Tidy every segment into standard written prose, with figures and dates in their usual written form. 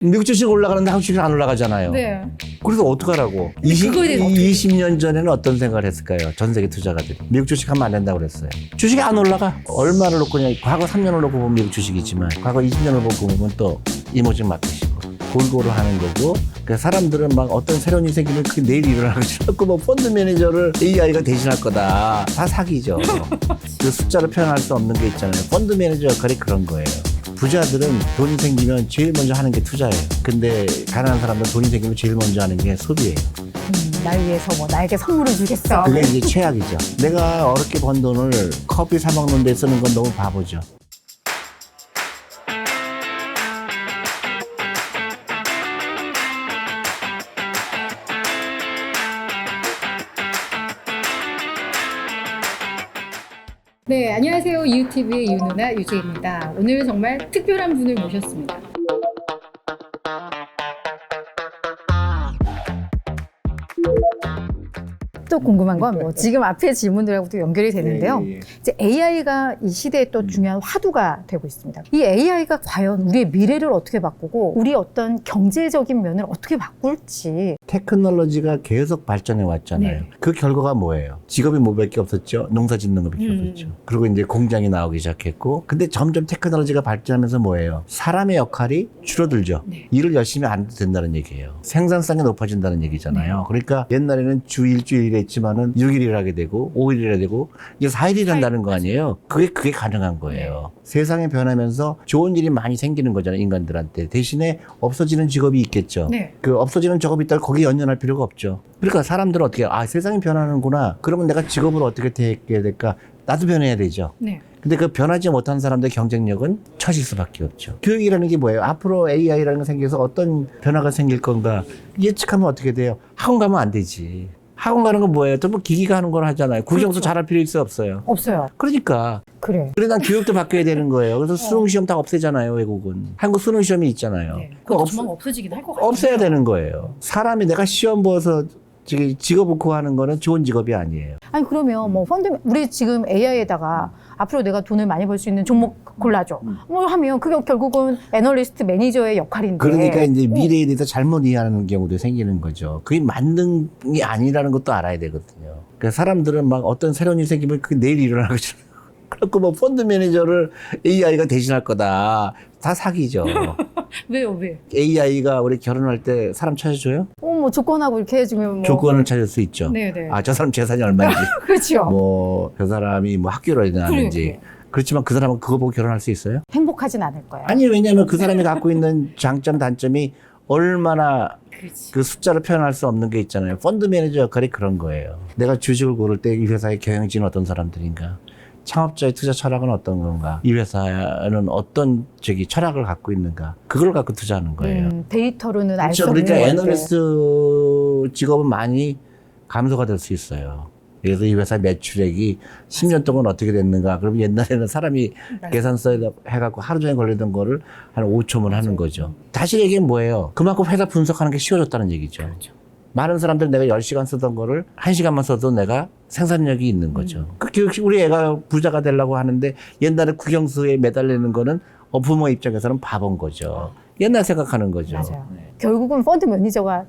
미국 주식 올라가는데 한국 주식 안 올라가잖아요. 네. 그래서 어떡하라고? 그거에 대해서 어떻게 20년 전에는 어떤 생각을 했을까요? 전 세계 투자가들이. 미국 주식 하면 안 된다고 그랬어요. 주식이 안 올라가. 얼마를 놓고 그냥 과거 3년을 놓고 보면 미국 주식이지만 과거 20년을 보고 보면 또 이모징 마켓이고 골고루 하는 거고. 그러니까 사람들은 막 어떤 새로운 일이 생기면 그게 내일 일어나고 자꾸 뭐 펀드 매니저를 AI가 대신할 거다. 다 사기죠. 그 숫자로 표현할 수 없는 게 있잖아요. 펀드 매니저 역할이 그런 거예요. 부자들은 돈이 생기면 제일 먼저 하는 게 투자예요. 근데 가난한 사람들은 돈이 생기면 제일 먼저 하는 게 소비예요. 날 위해서 뭐 나에게 선물을 주겠어. 그게 이제 최악이죠. 내가 어렵게 번 돈을 커피 사 먹는 데 쓰는 건 너무 바보죠. 네, 안녕하세요. 이웃TV의 유누나 유재입니다. 오늘 정말 특별한 분을 모셨습니다. 또 궁금한 건 뭐 지금 앞에 질문들하고도 연결이 되는데요. 이제 AI가 이 시대에 또 중요한 화두가 되고 있습니다. 이 AI가 과연 우리의 미래를 어떻게 바꾸고 우리 어떤 경제적인 면을 어떻게 바꿀지. 테크놀로지가 계속 발전해 왔잖아요. 네. 그 결과가 뭐예요? 직업이 뭐밖에 없었죠? 농사 짓는 것밖에 없었죠. 그리고 이제 공장이 나오기 시작했고, 근데 점점 테크놀로지가 발전하면서 뭐예요? 사람의 역할이 줄어들죠. 네. 일을 열심히 안 해도 된다는 얘기예요. 생산성이 높아진다는 얘기잖아요. 그러니까 옛날에는 주 일주일에 했지만은 6일 하게 되고 5일 일해야 되고 이제 4일 일한다는 거 아니에요. 그게 가능한 거예요. 세상이 변하면서 좋은 일이 많이 생기는 거잖아요. 인간들한테. 대신에 없어지는 직업이 있겠죠. 네. 그 없어지는 직업이 있다고 거기에 연연할 필요가 없죠. 그러니까 사람들은 어떻게 세상이 변하는구나. 그러면 내가 직업을 어떻게 대해야 될까? 나도 변해야 되죠. 네. 근데 그 변하지 못한 사람들의 경쟁력은 처질 수밖에 없죠. 교육이라는 게 뭐예요? 앞으로 AI라는 게 생겨서 어떤 변화가 생길 건가 예측하면 어떻게 돼요? 학원 가면 안 되지. 학원 가는 건 뭐예요? 또 뭐 기기가 하는 걸 하잖아요. 국영수 잘할 필요 있어 없어요? 없어요. 그러니까. 그래. 그래 난 교육도 바뀌어야 되는 거예요. 그래서 수능시험 다 없애잖아요. 외국은. 한국 수능시험이 있잖아요. 네. 그거 조만간 없어지긴 할 것 같아요. 없애야 되는 거예요. 사람이 내가 시험 보어서 직업을 구하는 거는 좋은 직업이 아니에요. 아니 그러면 뭐 펀드 우리 지금 AI에다가 앞으로 내가 돈을 많이 벌 수 있는 종목 골라줘. 뭘 하면 그게 결국은 애널리스트 매니저의 역할인데. 그러니까 이제 미래에 대해서 잘못 이해하는 경우도 생기는 거죠. 그게 맞는 게 아니라는 것도 알아야 되거든요. 그러니까 사람들은 막 어떤 새로운 일이 생기면 그게 내일 일어나고 그렇고 뭐 펀드 매니저를 AI가 대신할 거다. 다 사기죠. 왜요? 왜? AI가 우리 결혼할 때 사람 찾아줘요? 뭐 조건하고 이렇게 해주면 뭐. 조건을 찾을 수 있죠. 네네. 저 사람 재산이 얼마인지. 그렇죠. 뭐, 그 사람이 뭐 학교를 다니는지. 그래. 그렇지만 그 사람은 그거 보고 결혼할 수 있어요? 행복하진 않을 거예요. 아니, 왜냐면 그 사람이 갖고 있는 장점, 단점이 얼마나 그렇지. 그 숫자로 표현할 수 없는 게 있잖아요. 펀드 매니저 역할이 그런 거예요. 내가 주식을 고를 때 이 회사의 경영진은 어떤 사람들인가? 창업자의 투자 철학은 어떤 건가? 이 회사는 어떤 철학을 갖고 있는가? 그걸 갖고 투자하는 거예요. 데이터로는 알 수 그렇죠. 없는 그러니까 건데. 애널리스트 직업은 많이 감소가 될 수 있어요. 그래서 이 회사 매출액이 10년 동안 어떻게 됐는가. 그러면 옛날에는 사람이 계산서 해갖고 하루 종일 걸리던 거를 한 5초면 하는 거죠. 다시 얘기하면 뭐예요? 그만큼 회사 분석하는 게 쉬워졌다는 얘기죠. 그렇죠. 많은 사람들 내가 10시간 쓰던 거를 1시간만 써도 내가 생산력이 있는 거죠. 그 우리 애가 부자가 되려고 하는데 옛날에 국영수에 매달리는 거는 부모 입장에서는 바본 거죠. 옛날 생각하는 거죠. 맞아요. 결국은 펀드 매니저가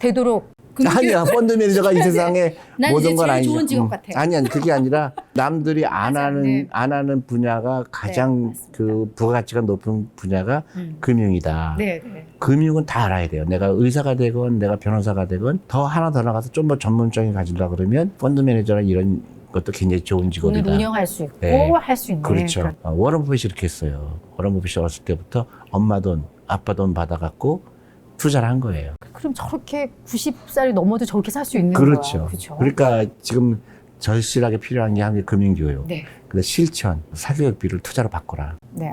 되도록. 아니야, 펀드 매니저가 이 세상에 난 모든 이제 건 제일 아니죠. 좋은 직업 같아. 아니야, 그게 아니라 남들이 안 맞아, 하는 네. 안 하는 분야가 가장 맞습니다. 그 부가가치가 높은 분야가 금융이다. 네, 네. 금융은 다 알아야 돼요. 내가 의사가 되건 내가 변호사가 되건 더 하나 더 나가서 좀 더 전문적인 가지려 그러면 펀드 매니저는 이런 것도 굉장히 좋은 직업이다. 돈을 운영할 수 있고 네. 할 수 있는. 그렇죠. 워런 버핏이 이렇게 했어요. 워런 버핏이 어렸을 때부터 엄마 돈, 아빠 돈 받아갖고 투자를 한 거예요. 그럼 저렇게 90살이 넘어도 저렇게 살 수 있는 그렇죠. 거야. 그렇죠. 그러니까 지금 절실하게 필요한 게 한 금융교육. 네. 근데 실천, 사교육비를 투자로 바꿔라. 네.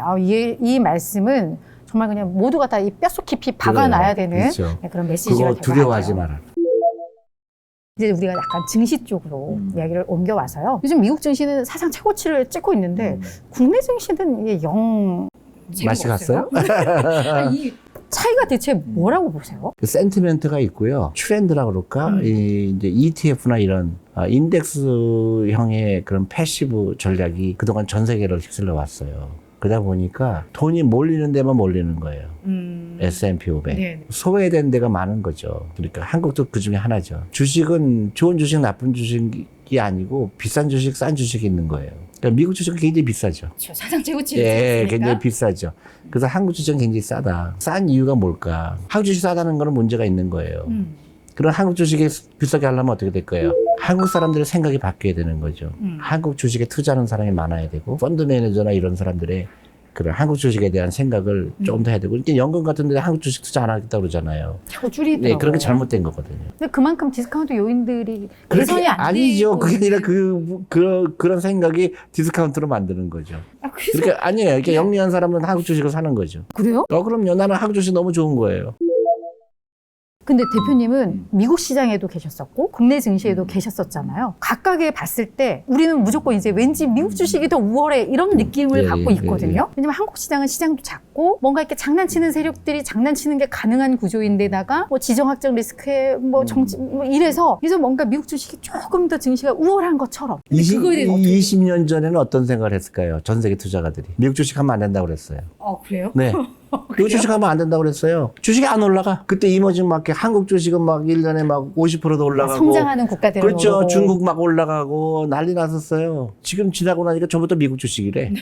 이 말씀은 정말 그냥 모두가 다 이 뼛속 깊이 박아놔야 되는 그렇죠. 네, 그런 메시지가 그거 될 것 두려워하지 같아요. 마라. 이제 우리가 약간 증시 쪽으로 이야기를 옮겨와서요. 요즘 미국 증시는 사상 최고치를 찍고 있는데 국내 증시는 이게 영 맛이 갔어요? 이 차이가 대체 뭐라고 보세요? 그 센티멘트가 있고요. 트렌드라고 그럴까? 이제 ETF나 이런 인덱스형의 그런 패시브 전략이 그동안 전 세계를 휩쓸려 왔어요. 그러다 보니까 돈이 몰리는 데만 몰리는 거예요. S&P 500. 네. 소외된 데가 많은 거죠. 그러니까 한국도 그 중에 하나죠. 주식은 좋은 주식, 나쁜 주식이 아니고 비싼 주식, 싼 주식이 있는 거예요. 그러니까 미국 주식은 굉장히 비싸죠. 그렇죠. 사상 최고치. 예, 굉장히 비싸죠. 그래서 한국 주식은 굉장히 싸다. 싼 이유가 뭘까? 한국 주식 싸다는 거는 문제가 있는 거예요. 그럼 한국 주식이 비싸게 하려면 어떻게 될 거예요? 한국 사람들의 생각이 바뀌어야 되는 거죠. 한국 주식에 투자하는 사람이 많아야 되고, 펀드 매니저나 이런 사람들의 그런 한국 주식에 대한 생각을 조금 더 해야 되고, 이렇게 연금 같은 데 한국 주식 투자 안 하겠다고 그러잖아요. 자꾸 줄이더라고요. 네, 그런 게 잘못된 거거든요. 근데 그만큼 디스카운트 요인들이 그렇게 개선이 안 아니죠. 되고 그게 아니라 그런 생각이 디스카운트로 만드는 거죠. 그래서 그러니까 아니에요. 이렇게 영리한 사람은 한국 주식을 사는 거죠. 그래요? 그럼요. 나는 한국 주식 너무 좋은 거예요. 근데 대표님은 미국 시장에도 계셨었고 국내 증시에도 계셨었잖아요. 각각에 봤을 때 우리는 무조건 이제 왠지 미국 주식이 더 우월해 이런 느낌을 예, 갖고 예, 있거든요. 왜냐면 한국 시장은 시장도 작고 뭔가 이렇게 장난치는 세력들이 장난치는 게 가능한 구조인데다가 뭐 지정학적 리스크에 뭐 정치 뭐 이래서 뭔가 미국 주식이 조금 더 증시가 우월한 것처럼. 근데 그거에 대해서 어떻게 20년 전에는 어떤 생각을 했을까요? 전 세계 투자가들이. 미국 주식 하면 안 된다고 그랬어요. 그래요? 네. 미국 주식 하면 안 된다고 그랬어요. 주식이 안 올라가. 그때 이머징 마켓 한국 주식은 막 1년에 막 50%도 올라가고. 성장하는 국가들은 그렇죠. 오르고. 중국 막 올라가고 난리 났었어요. 지금 지나고 나니까 저부터 미국 주식이래.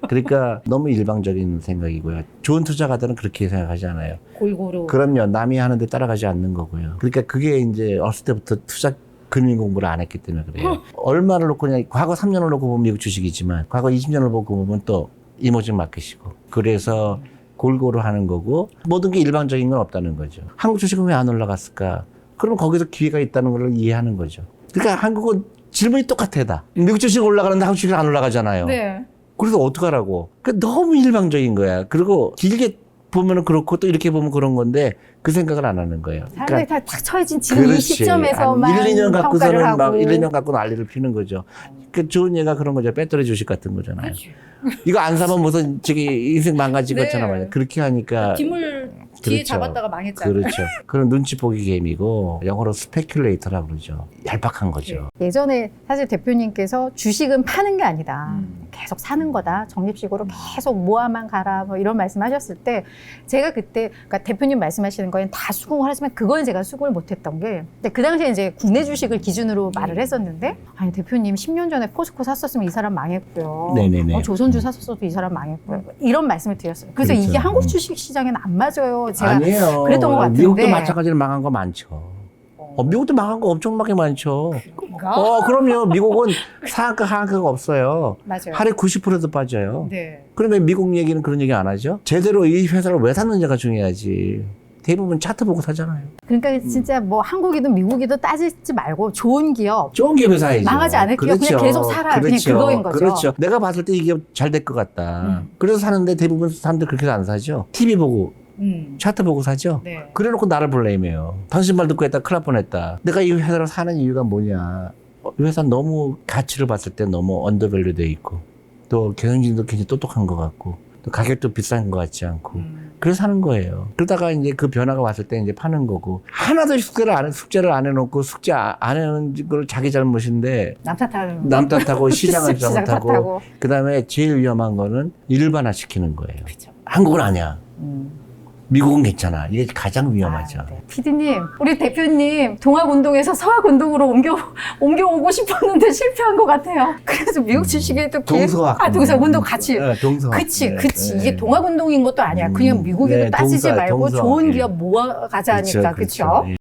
그러니까 너무 일방적인 생각이고요. 좋은 투자가들은 그렇게 생각하지 않아요. 골고루. 그럼요. 남이 하는데 따라가지 않는 거고요. 그러니까 그게 이제 어렸을 때부터 투자 금융 공부를 안 했기 때문에 그래요. 얼마를 놓고 그냥 과거 3년을 놓고 보면 미국 주식이지만 과거 20년을 보고 보면 또 이머징 마켓이고. 그래서 골고루 하는 거고 모든 게 일방적인 건 없다는 거죠. 한국 주식은 왜 안 올라갔을까? 그럼 거기서 기회가 있다는 걸 이해하는 거죠. 그러니까 한국은 질문이 똑같아 다. 미국 주식 올라가는데 한국 주식은 안 올라가잖아요. 네. 그래서 어떡하라고. 너무 일방적인 거야. 그리고 길게 보면은 그렇고 또 이렇게 보면 그런 건데 그 생각을 안 하는 거예요. 사람들이 다 탁 처해진 지금 이 그렇지. 시점에서만 1, 2년 평가를 갖고서는 하고. 막 1, 2년 갖고 난리를 피는 거죠. 그 좋은 예가 그런 거죠. 배터리 주식 같은 거잖아요. 이거 안 사면 무슨 저기 인생 망가지겠잖아. 네. 말이야. 그렇게 하니까 뒷물 뒤에 그렇죠. 잡았다가 망했잖아요. 그렇죠. 그런 눈치 보기 게임이고 영어로 스페큘레이터라고 그러죠. 얄팍한 거죠. 예전에 사실 대표님께서 주식은 파는 게 아니다. 계속 사는 거다. 적립식으로 계속 모아만 가라. 뭐 이런 말씀하셨을 때 제가 그때 그러니까 대표님 말씀하시는 거엔 다 수긍을 하지만 그건 제가 수긍을 못했던 게 근데 그 당시에 이제 국내 주식을 기준으로 말을 했었는데 아니 대표님 10년 전에 포스코 샀었으면 이 사람 망했고요. 네네네. 조선주 샀었어도 이 사람 망했고요. 이런 말씀을 드렸어요. 그래서 그렇죠. 이게 한국 주식 시장에는 안 맞아요. 제가 아니에요. 그랬던 것 같은데. 미국도 마찬가지로 망한 거 많죠. 미국도 망한 거 엄청나게 많죠. 그럼요. 미국은 상한가, 하한가가 없어요. 맞아요. 하루에 90%도 빠져요. 네. 그러면 미국 얘기는 그런 얘기 안 하죠? 제대로 이 회사를 왜 샀는지가 중요하지. 대부분 차트 보고 사잖아요. 그러니까 진짜 뭐 한국이든 미국이든 따지지 말고 좋은 기업 좋은 기업에 사야죠. 망하지 않을 기업 그냥 계속 살아. 그냥 그거인 거죠. 그렇죠. 내가 봤을 때 이 기업 잘 될 것 같다. 그래서 사는데 대부분 사람들 그렇게 안 사죠. TV 보고 차트 보고 사죠. 네. 그래놓고 나를 블레임해요. 당신 말 듣고 했다 큰일 날 뻔했다. 내가 이 회사를 사는 이유가 뭐냐. 이 회사 너무 가치를 봤을 때 너무 언더밸류 돼 있고 또 경영진도 굉장히 똑똑한 것 같고 또 가격도 비싼 것 같지 않고 그래서 사는 거예요. 그러다가 이제 그 변화가 왔을 때 이제 파는 거고 하나도 숙제를 안 해놓고 숙제 안 해놓은 걸 자기 잘못인데 남 탓하는 남 탓하고 시장을 시장 잘못하고 탓하고. 그다음에 제일 위험한 거는 일반화 시키는 거예요. 그렇죠. 한국은 아니야. 미국은 괜찮아. 이게 가장 위험하죠. PD님, 우리 대표님 동학운동에서 서학운동으로 옮겨오고 싶었는데 실패한 것 같아요. 그래서 미국 주식에도 동서학. 동서운동 같이. 네, 동서학. 그치. 네, 이게 동학운동인 것도 아니야. 그냥 미국에도 네, 따지지 말고 동서학. 좋은 기업 모아가자니까. 그렇죠? 예.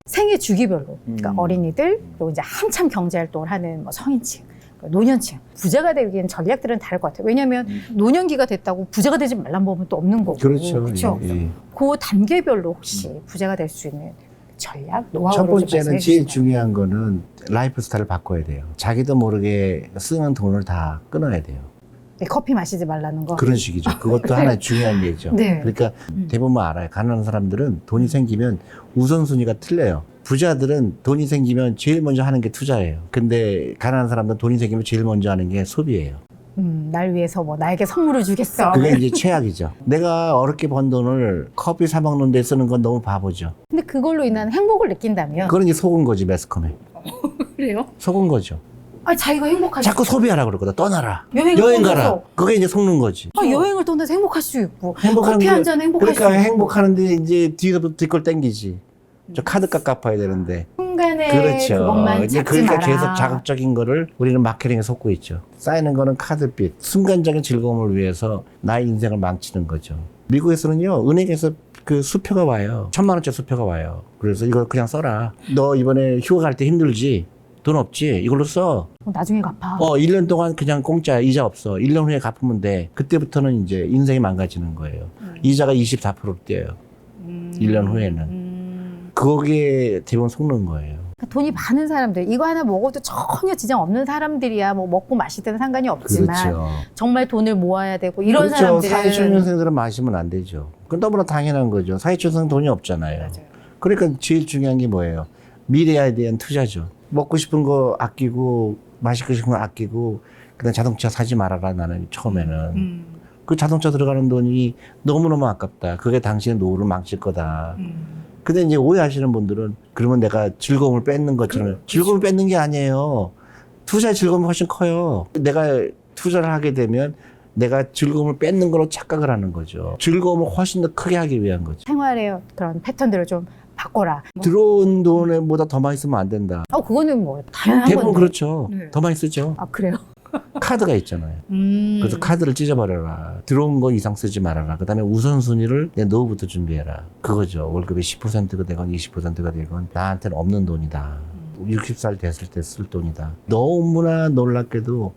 생애 주기별로. 그러니까 어린이들, 그리고 이제 한참 경제활동을 하는 뭐 성인층. 노년층, 부자가 되기 위한 전략들은 다를 것 같아요. 왜냐하면 노년기가 됐다고 부자가 되지 말란 법은 또 없는 거고. 그렇죠. 그렇죠? 예. 그 단계별로 혹시 부자가 될 수 있는 전략, 첫 노하우를 좀 번째는 말씀해 제일 주시면. 중요한 거는 라이프 스타일을 바꿔야 돼요. 자기도 모르게 쓰는 돈을 다 끊어야 돼요. 네, 커피 마시지 말라는 거. 그런 식이죠. 그것도 하나의 중요한 예죠. 네. 그러니까 대부분 알아요. 가난한 사람들은 돈이 생기면 우선순위가 틀려요. 부자들은 돈이 생기면 제일 먼저 하는 게 투자예요. 근데 가난한 사람들은 돈이 생기면 제일 먼저 하는 게 소비예요. 날 위해서 뭐 나에게 선물을 주겠어. 그게 이제 최악이죠. 내가 어렵게 번 돈을 커피 사 먹는 데 쓰는 건 너무 바보죠. 근데 그걸로 인한 행복을 느낀다면. 그건 이제 속은 거지, 매스컴에. 그래요? 속은 거죠. 아, 자기가 행복하지. 자꾸 소비하라고 그러거든. 떠나라. 여행을 여행 가라. 떠나서. 그게 이제 속는 거지. 아, 여행을 떠나서 행복할 수 있고 행복한 커피 게- 한 잔 행복할 수 그러니까 있고 행복하는데 이제 뒤에서부터 뒷걸 땡기지. 저 카드값 갚아야 되는데. 순간에 그렇죠. 그것만 이제 찾지 그러니까 마라. 계속 자극적인 거를 우리는 마케팅에 속고 있죠. 쌓이는 거는 카드빚, 순간적인 즐거움을 위해서 나의 인생을 망치는 거죠. 미국에서는요, 은행에서 그 수표가 와요. 1,000만 원짜리 수표가 와요. 그래서 이거 그냥 써라. 너 이번에 휴가 갈 때 힘들지? 돈 없지? 이걸로 써. 나중에 갚아. 1년 동안 그냥 공짜, 이자 없어. 1년 후에 갚으면 돼. 그때부터는 이제 인생이 망가지는 거예요. 이자가 24%로 뛰어요. 1년 후에는. 거기에 대부분 속는 거예요. 그러니까 돈이 많은 사람들, 이거 하나 먹어도 전혀 지장 없는 사람들이야 뭐 먹고 마실 때는 상관이 없지만 그렇죠. 정말 돈을 모아야 되고 이런 그렇죠. 사람들은 사회초년생들은 마시면 안 되죠. 그건 너무나 당연한 거죠. 사회초년생 돈이 없잖아요. 맞아요. 그러니까 제일 중요한 게 뭐예요? 미래에 대한 투자죠. 먹고 싶은 거 아끼고 마시고 싶은 거 아끼고 그다음 자동차 사지 말아라 나는 처음에는. 그 자동차 들어가는 돈이 너무너무 아깝다. 그게 당신의 노후를 망칠 거다. 근데 이제 오해하시는 분들은 그러면 내가 즐거움을 뺏는 것처럼 즐거움을 뺏는 게 아니에요. 투자의 즐거움이 훨씬 커요. 내가 투자를 하게 되면 내가 즐거움을 뺏는 걸로 착각을 하는 거죠. 즐거움을 훨씬 더 크게 하기 위한 거죠. 생활의 그런 패턴들을 좀 바꿔라. 들어온 돈보다 더 많이 쓰면 안 된다. 그거는 뭐 당연한 대부분 건데. 그렇죠. 네. 더 많이 쓰죠. 아, 그래요? 카드가 있잖아요. 그래서 카드를 찢어버려라. 들어온 거 이상 쓰지 말아라. 그 다음에 우선순위를 내 노후부터 준비해라. 그거죠. 월급이 10%가 되건 20%가 되건 나한테는 없는 돈이다. 60살 됐을 때 쓸 돈이다. 너무나 놀랍게도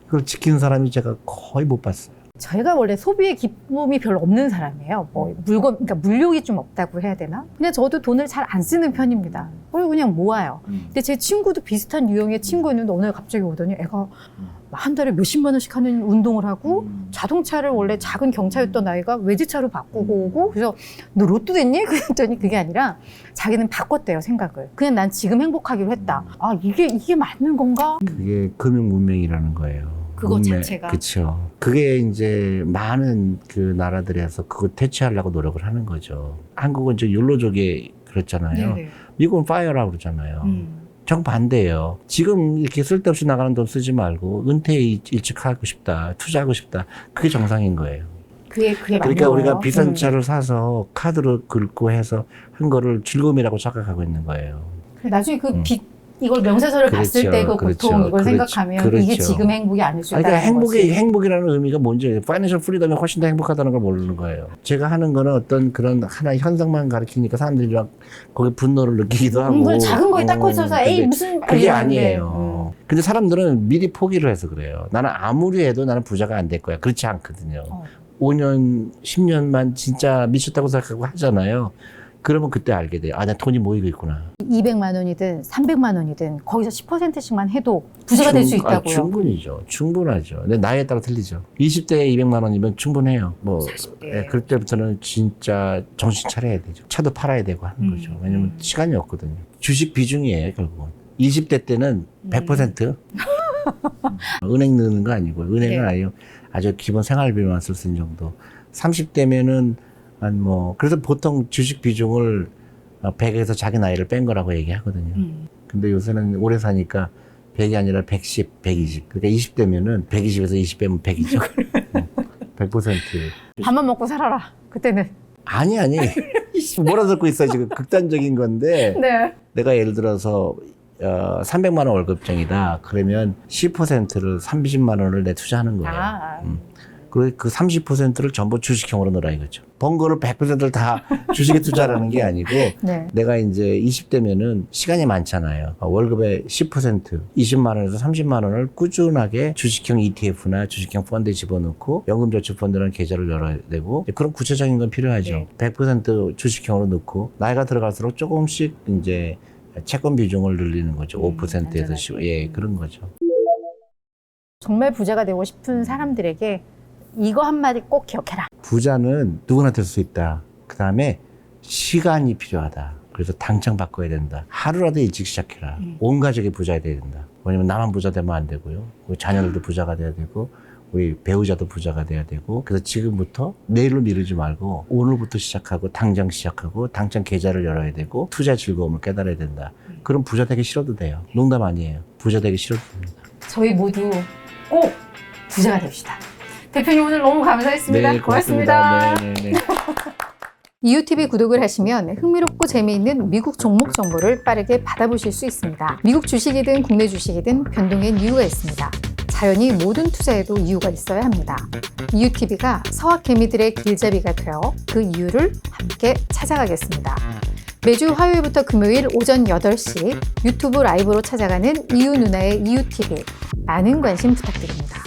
이걸 지키는 사람이 제가 거의 못 봤어요. 저희가 원래 소비의 기쁨이 별로 없는 사람이에요. 뭐 물건, 그러니까 물욕이 좀 없다고 해야 되나? 그냥 저도 돈을 잘 안 쓰는 편입니다. 그리고 그냥 모아요. 근데 제 친구도 비슷한 유형의 친구 있는데 오늘 갑자기 오더니 애가 한 달에 몇십만 원씩 하는 운동을 하고 자동차를 원래 작은 경차였던 아이가 외제차로 바꾸고 오고 그래서 너 로또 됐니? 그랬더니 그게 아니라 자기는 바꿨대요, 생각을. 그냥 난 지금 행복하기로 했다. 아, 이게 맞는 건가? 그게 금융 문명이라는 거예요. 그거 자체가. 그렇죠. 그게 이제 많은 그 나라들에서 그거 퇴치하려고 노력을 하는 거죠. 한국은 이제 욜로족에 그랬잖아요. 네네. 미국은 파이어라고 그러잖아요. 정반대예요. 지금 이렇게 쓸데없이 나가는 돈 쓰지 말고 은퇴 일찍 하고 싶다, 투자하고 싶다. 그게 정상인 거예요. 그게 맞는 그러니까 우리가 거예요. 비싼 차를 사서 카드로 긁고 해서 한 거를 즐거움이라고 착각하고 있는 거예요. 나중에 이걸 명세서를 봤을 때 그 고통 이걸 생각하면 이게 지금 행복이 아닐 수 있다는 그러니까 거지. 행복이라는 의미가 뭔지 파이낸셜 프리덤이 훨씬 더 행복하다는 걸 모르는 거예요. 제가 하는 거는 어떤 그런 하나의 현상만 가르치니까 사람들이 막 거기 분노를 느끼기도 하고. 그걸 작은 거에 딱 꽂혀서 에이 무슨 그게 이러는데. 아니에요. 근데 사람들은 미리 포기를 해서 그래요. 나는 아무리 해도 나는 부자가 안 될 거야. 그렇지 않거든요. 5년, 10년만 진짜 미쳤다고 생각하고 하잖아요. 그러면 그때 알게 돼요. 아, 나 돈이 모이고 있구나. 200만 원이든 300만 원이든 거기서 10%씩만 해도 부자가 될 수 있다고요. 충분히죠. 충분하죠. 근데 나이에 따라 틀리죠. 20대에 200만 원이면 충분해요. 뭐 40대. 그럴 때부터는 진짜 정신 차려야 되죠. 차도 팔아야 되고 하는 거죠. 왜냐면 시간이 없거든요. 주식 비중이에요, 결국은. 20대 때는 100%. 은행 넣는 거 아니고, 은행은 네. 아니고 아주 기본 생활비만 쓸 수 있는 정도. 30대면은 그래서 보통 주식 비중을 100에서 자기 나이를 뺀 거라고 얘기하거든요. 근데 요새는 오래 사니까 100이 아니라 110, 120. 그러니까 20대면은 120에서 20 빼면 100이죠. 100%. 밥만 먹고 살아라. 그때는. 아니. 몰아듣고 있어요. 지금 극단적인 건데. 네. 내가 예를 들어서 300만 원 월급쟁이다. 그러면 10%를 30만 원을 내 투자하는 거예요. 그리고 그 30%를 전부 주식형으로 넣으라 이거죠. 번 거를 100%를 다 주식에 투자하는 게 아니고 네. 내가 이제 20대면은 시간이 많잖아요. 월급의 10%, 20만 원에서 30만 원을 꾸준하게 주식형 ETF나 주식형 펀드에 집어넣고 연금저축펀드라는 계좌를 열어야 되고 그런 구체적인 건 필요하죠. 네. 100% 주식형으로 넣고 나이가 들어갈수록 조금씩 이제 채권 비중을 늘리는 거죠. 5%에서 10%. 예, 그런 거죠. 정말 부자가 되고 싶은 사람들에게 이거 한마디 꼭 기억해라. 부자는 누구나 될 수 있다. 그 다음에 시간이 필요하다. 그래서 당장 바꿔야 된다. 하루라도 일찍 시작해라. 온 가족이 부자가 돼야 된다. 왜냐면 나만 부자 되면 안 되고요. 우리 자녀들도 부자가 돼야 되고 우리 배우자도 부자가 돼야 되고 그래서 지금부터 내일로 미루지 말고 오늘부터 시작하고 당장 계좌를 열어야 되고 투자 즐거움을 깨달아야 된다. 그럼 부자 되기 싫어도 돼요. 농담 아니에요. 부자 되기 싫어도 됩니다. 저희 모두 꼭 부자가 됩시다. 대표님 오늘 너무 감사했습니다. 고맙습니다. 네네네. 이웃TV 구독을 하시면 흥미롭고 재미있는 미국 종목 정보를 빠르게 받아보실 수 있습니다. 미국 주식이든 국내 주식이든 변동엔 이유가 있습니다. 자연히 모든 투자에도 이유가 있어야 합니다. 이웃TV가 서학개미들의 길잡이가 되어 그 이유를 함께 찾아가겠습니다. 매주 화요일부터 금요일 오전 8시 유튜브 라이브로 찾아가는 이웃 누나의 이웃TV 많은 관심 부탁드립니다.